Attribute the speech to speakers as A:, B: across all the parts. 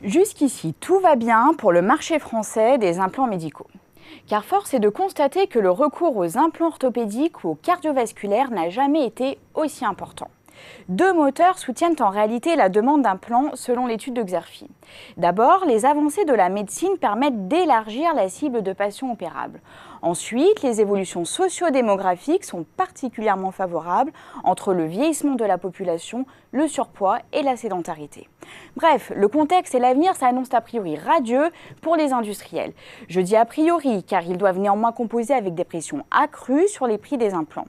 A: Jusqu'ici, tout va bien pour le marché français des implants médicaux. Car force est de constater que le recours aux implants orthopédiques ou aux cardiovasculaires n'a jamais été aussi important. Deux moteurs soutiennent en réalité la demande d'implants selon l'étude de Xerfi. D'abord, les avancées de la médecine permettent d'élargir la cible de patients opérables. Ensuite, les évolutions socio-démographiques sont particulièrement favorables entre le vieillissement de la population, le surpoids et la sédentarité. Bref, le contexte et l'avenir s'annoncent a priori radieux pour les industriels. Je dis a priori car ils doivent néanmoins composer avec des pressions accrues sur les prix des implants.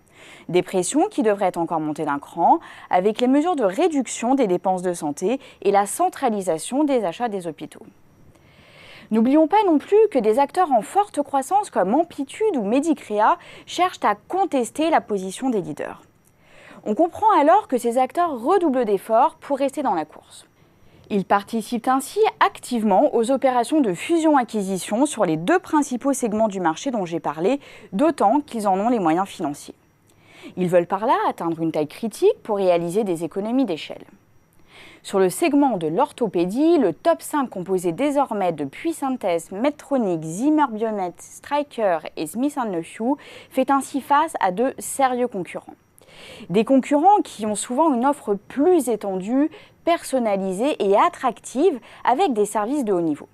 A: Des pressions qui devraient encore monter d'un cran avec les mesures de réduction des dépenses de santé et la centralisation des achats des hôpitaux. N'oublions pas non plus que des acteurs en forte croissance comme Amplitude ou Medicrea cherchent à contester la position des leaders. On comprend alors que ces acteurs redoublent d'efforts pour rester dans la course. Ils participent ainsi activement aux opérations de fusion-acquisition sur les deux principaux segments du marché dont j'ai parlé, d'autant qu'ils en ont les moyens financiers. Ils veulent par là atteindre une taille critique pour réaliser des économies d'échelle. Sur le segment de l'orthopédie, le top 5 composé désormais de Puissantez, Medtronic, Zimmer Biomet, Stryker et Smith & Nephew fait ainsi face à de sérieux concurrents. Des concurrents qui ont souvent une offre plus étendue, personnalisée et attractive avec des services de haut niveau.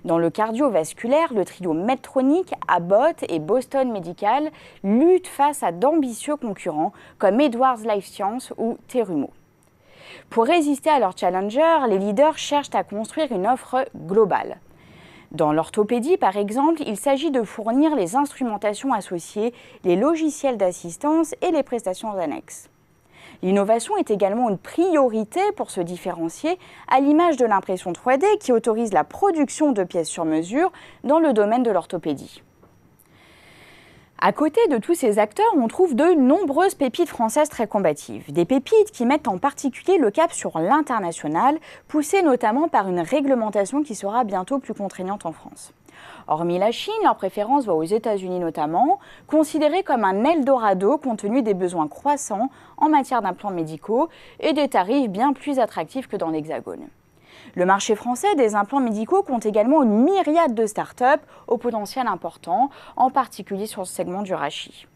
A: Dans le cardiovasculaire, le trio Medtronic, Abbott et Boston Medical luttent face à d'ambitieux concurrents comme Edwards Lifesciences ou Terumo. Pour résister à leurs challengers, les leaders cherchent à construire une offre globale. Dans l'orthopédie, par exemple, il s'agit de fournir les instrumentations associées, les logiciels d'assistance et les prestations annexes. L'innovation est également une priorité pour se différencier, à l'image de l'impression 3D qui autorise la production de pièces sur mesure dans le domaine de l'orthopédie. À côté de tous ces acteurs, on trouve de nombreuses pépites françaises très combatives. Des pépites qui mettent en particulier le cap sur l'international, poussées notamment par une réglementation qui sera bientôt plus contraignante en France. Hormis la Chine, leur préférence va aux États-Unis notamment, considérés comme un Eldorado compte tenu des besoins croissants en matière d'implants médicaux et des tarifs bien plus attractifs que dans l'Hexagone. Le marché français des implants médicaux compte également une myriade de start-up au potentiel important, en particulier sur le segment du rachis.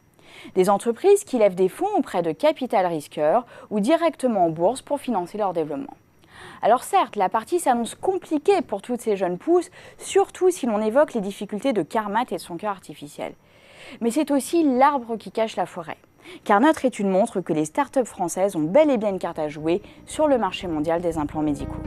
A: Des entreprises qui lèvent des fonds auprès de capital risqueurs ou directement en bourse pour financer leur développement. Alors certes, la partie s'annonce compliquée pour toutes ces jeunes pousses, surtout si l'on évoque les difficultés de Carmat et de son cœur artificiel. Mais c'est aussi l'arbre qui cache la forêt. Car notre étude montre que les start-up françaises ont bel et bien une carte à jouer sur le marché mondial des implants médicaux.